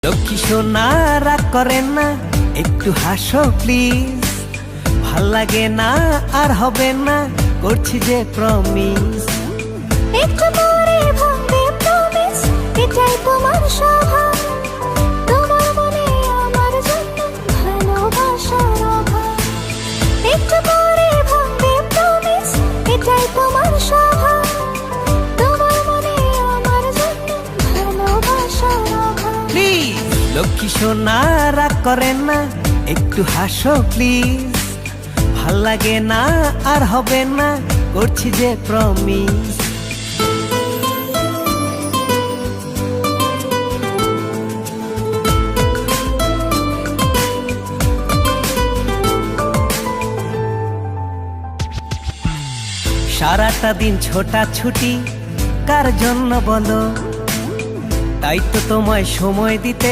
লক্ষ্মী সোনা রাগ করেন না, একটু হাসো প্লিজ। ভাল লাগে না আর হবে না, করছি যে প্রমিস। একটু পরে ভাঙবে প্রমিস, এটাই তোমার স্বভাব। তোমার মনে আমার জন্য ভালোবাসার অভাব। একটু পরে ভাঙবে প্রমিস, এটাই তোমার স্বভাব। তোমার মনে আমার জন্য ভালোবাসার অভাব। প্লিজ লক্ষ্মী সোনা রাগ করেন না, একটু হাসো প্লিজ। ভাল লাগে না আর হবে না, করছি যে প্রমিস। সারাটা দিন ছোটাছুটি কার জন্য বলো, তাই তো তোমায় সময় দিতে